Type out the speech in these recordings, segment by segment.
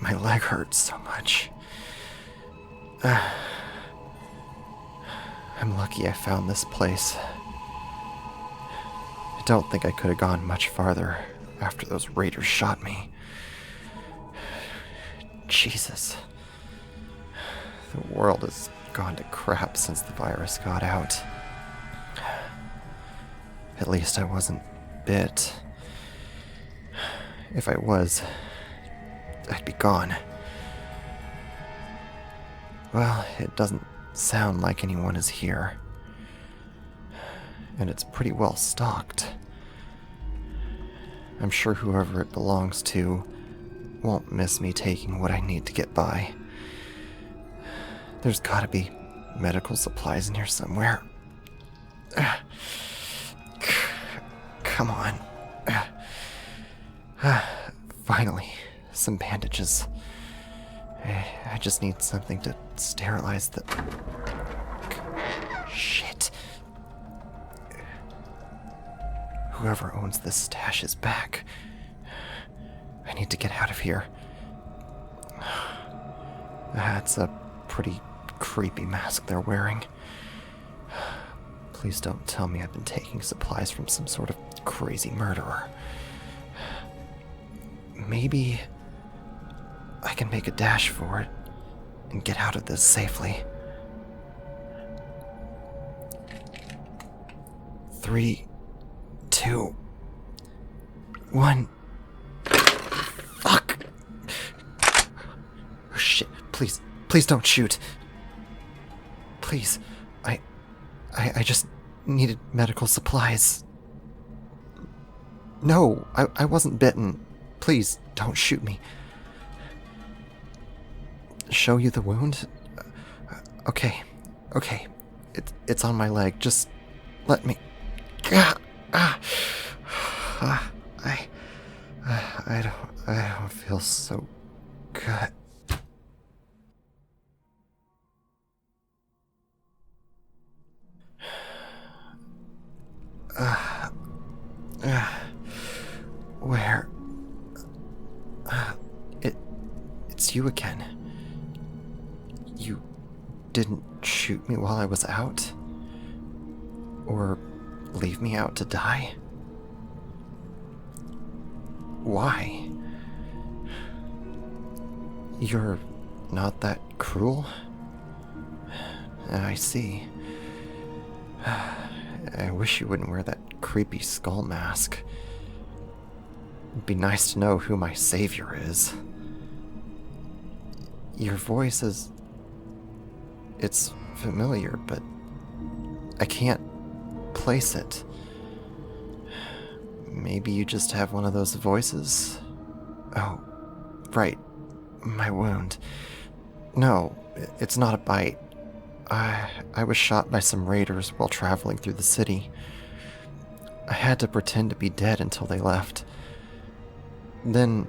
My leg hurts so much. I'm lucky I found this place. I don't think I could have gone much farther after those raiders shot me. Jesus. The world has gone to crap since the virus got out. At least I wasn't bit. If I was, I'd be gone. Well, it doesn't sound like anyone is here. And it's pretty well stocked. I'm sure whoever it belongs to won't miss me taking what I need to get by. There's gotta be medical supplies in here somewhere. Come on. Finally, some bandages. I just need something to sterilize the... Shit. Whoever owns this stash is back. I need to get out of here. That's a pretty creepy mask they're wearing. Please don't tell me I've been taking supplies from some sort of crazy murderer. Maybe I can make a dash for it and get out of this safely. 3, 2, 1. Fuck! Oh, shit. Please don't shoot. Please. I just needed medical supplies. No, I wasn't bitten. Please, don't shoot me. Show you the wound? Okay. It's on my leg. Just let me... I don't feel so good. Where? It's you again. You didn't shoot me while I was out? Or leave me out to die? Why? You're not that cruel? I see. I wish you wouldn't wear that creepy skull mask. It'd be nice to know who my savior is. Your voice is... It's familiar, but I can't place it. Maybe you just have one of those voices? Oh, right. My wound. No, it's not a bite. I was shot by some raiders while traveling through the city. I had to pretend to be dead until they left. Then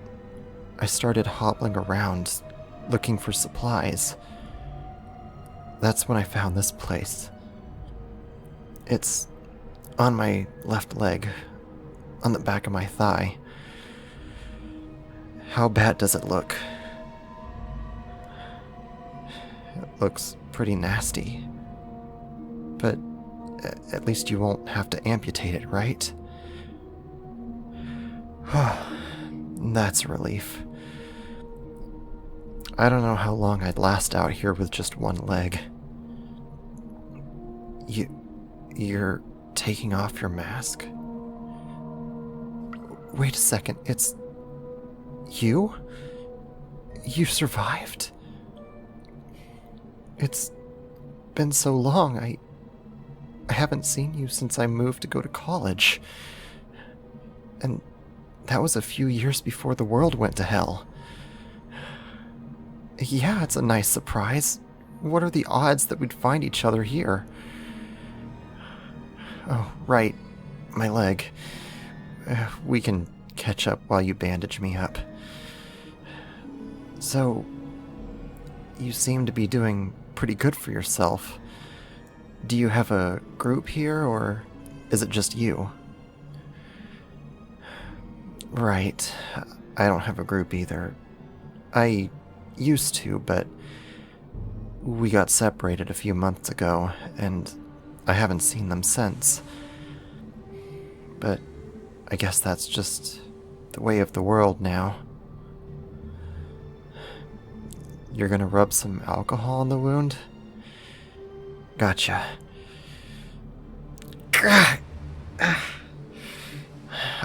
I started hobbling around, looking for supplies. That's when I found this place. It's on my left leg, on the back of my thigh. How bad does it look? It looks pretty nasty. But at least you won't have to amputate it, right? That's a relief. I don't know how long I'd last out here with just one leg. You're taking off your mask? Wait a second, it's... you? You survived? It's been so long, I haven't seen you since I moved to go to college. And that was a few years before the world went to hell. Yeah, it's a nice surprise. What are the odds that we'd find each other here? Oh, right. My leg. We can catch up while you bandage me up. So, you seem to be doing pretty good for yourself. Do you have a group here, or is it just you? Right. I don't have a group either. I used to, but we got separated a few months ago, and I haven't seen them since. But I guess that's just the way of the world now. You're gonna rub some alcohol on the wound? Gotcha.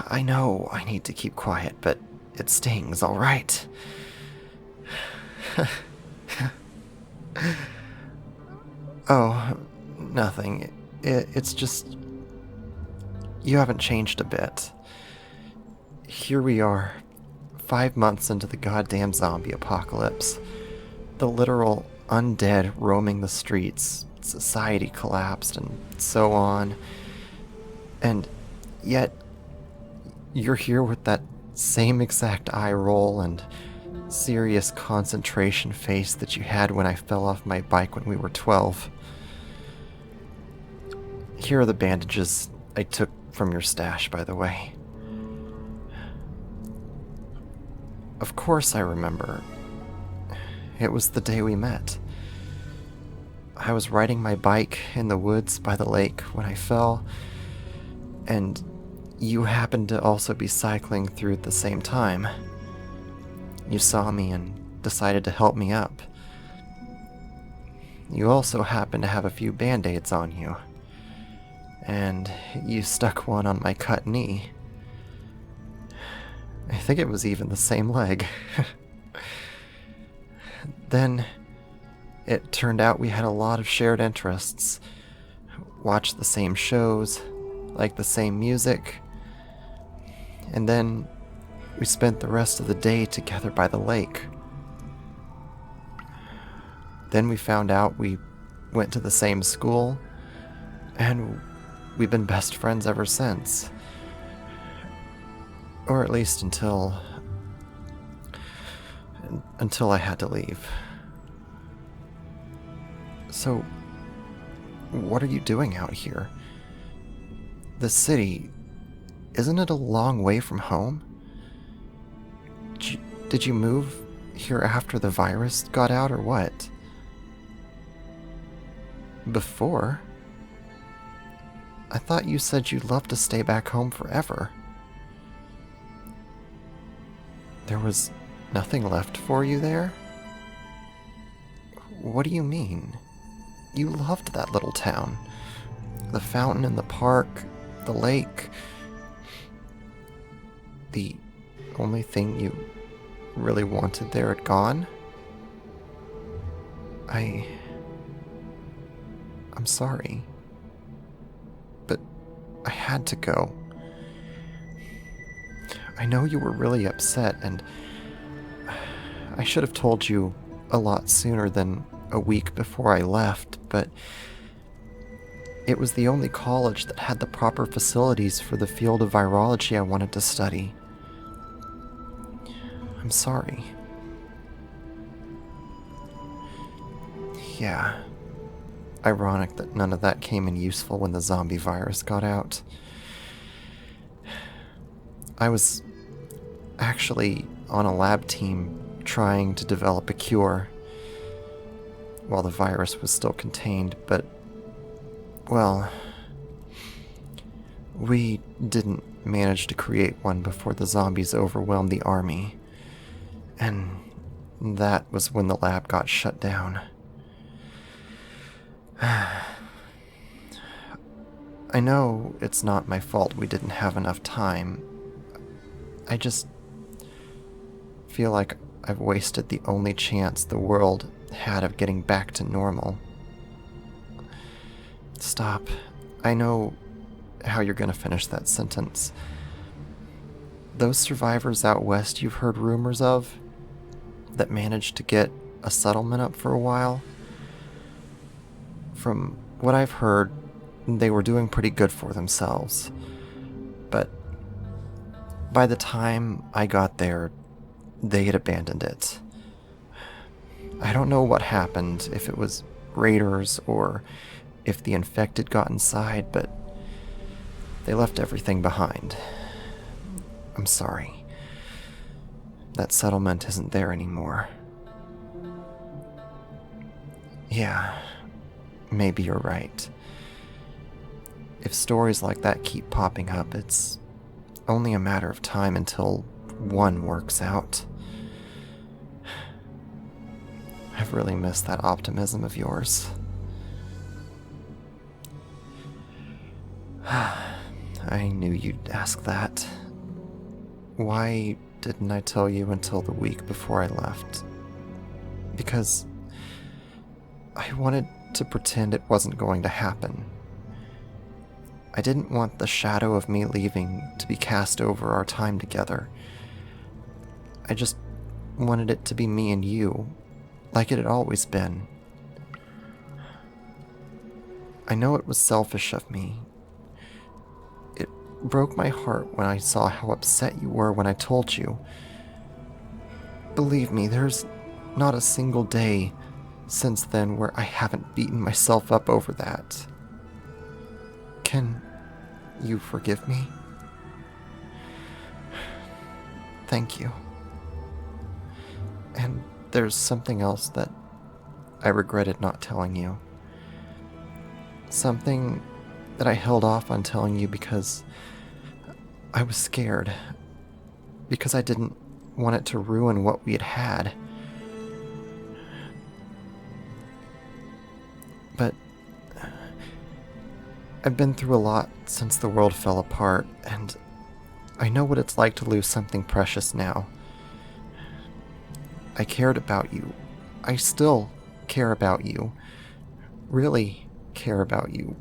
I know I need to keep quiet, but it stings, alright? Oh, nothing. It's just... You haven't changed a bit. Here we are, 5 months into the goddamn zombie apocalypse. The literal undead roaming the streets, society collapsed, and so on. And yet, you're here with that same exact eye roll and serious concentration face that you had when I fell off my bike when we were 12. Here are the bandages I took from your stash, by the way. Of course I remember. It was the day we met. I was riding my bike in the woods by the lake when I fell, and you happened to also be cycling through at the same time. You saw me and decided to help me up. You also happened to have a few band-aids on you, and you stuck one on my cut knee. I think it was even the same leg. Then, it turned out we had a lot of shared interests. Watched the same shows, liked the same music, and then we spent the rest of the day together by the lake. Then we found out we went to the same school, and we've been best friends ever since. Or at least until I had to leave. So, what are you doing out here? The city, isn't it a long way from home? Did you move here after the virus got out, or what? Before? I thought you said you'd love to stay back home forever. There was nothing left for you there? What do you mean? You loved that little town. The fountain in the park, the lake. The only thing you really wanted there had gone? I'm sorry. But I had to go. I know you were really upset, and I should have told you a lot sooner than a week before I left, but it was the only college that had the proper facilities for the field of virology I wanted to study. I'm sorry. Yeah. Ironic that none of that came in useful when the zombie virus got out. I was actually on a lab team trying to develop a cure while the virus was still contained, but, well, we didn't manage to create one before the zombies overwhelmed the army, and that was when the lab got shut down. I know it's not my fault we didn't have enough time. I just feel like I've wasted the only chance the world had of getting back to normal. Stop. I know how you're gonna finish that sentence. Those survivors out west you've heard rumors of that managed to get a settlement up for a while, from what I've heard, they were doing pretty good for themselves. But by the time I got there, they had abandoned it. I don't know what happened, if it was raiders or if the infected got inside, but they left everything behind. I'm sorry. that settlement isn't there anymore. Yeah, maybe you're right. If stories like that keep popping up, it's only a matter of time until one works out. I've really missed that optimism of yours. I knew you'd ask that. Why didn't I tell you until the week before I left? Because I wanted to pretend it wasn't going to happen. I didn't want the shadow of me leaving to be cast over our time together. I just wanted it to be me and you, like it had always been. I know it was selfish of me. It broke my heart when I saw how upset you were when I told you. Believe me, there's not a single day since then where I haven't beaten myself up over that. Can you forgive me? Thank you. And there's something else that I regretted not telling you. Something that I held off on telling you because I was scared. Because I didn't want it to ruin what we had had. But I've been through a lot since the world fell apart, and I know what it's like to lose something precious now. I cared about you. I still care about you. Really care about you.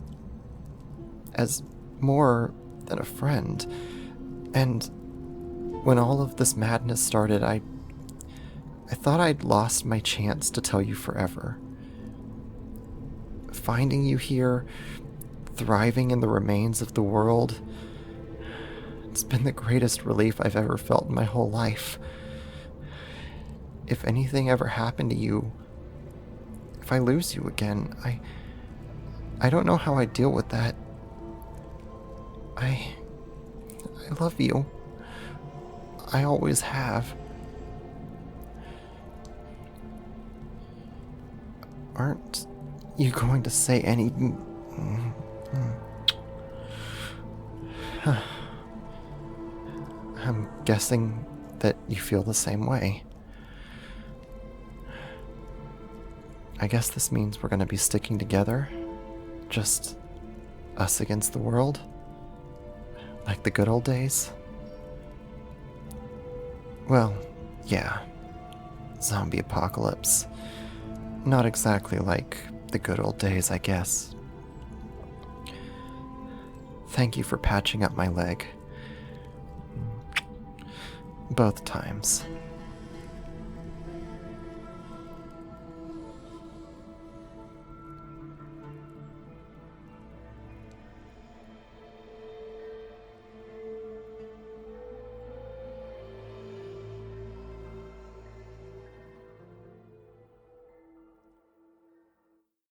As more than a friend. And when all of this madness started, I thought I'd lost my chance to tell you forever. Finding you here, thriving in the remains of the world, it's been the greatest relief I've ever felt in my whole life. If anything ever happened to you, if I lose you again, I don't know how I deal with that. I love you. I always have. Aren't you going to say any... I'm guessing that you feel the same way. I guess this means we're going to be sticking together. Just us against the world. Like the good old days. Well, yeah. Zombie apocalypse. Not exactly like the good old days, I guess. Thank you for patching up my leg. Both times.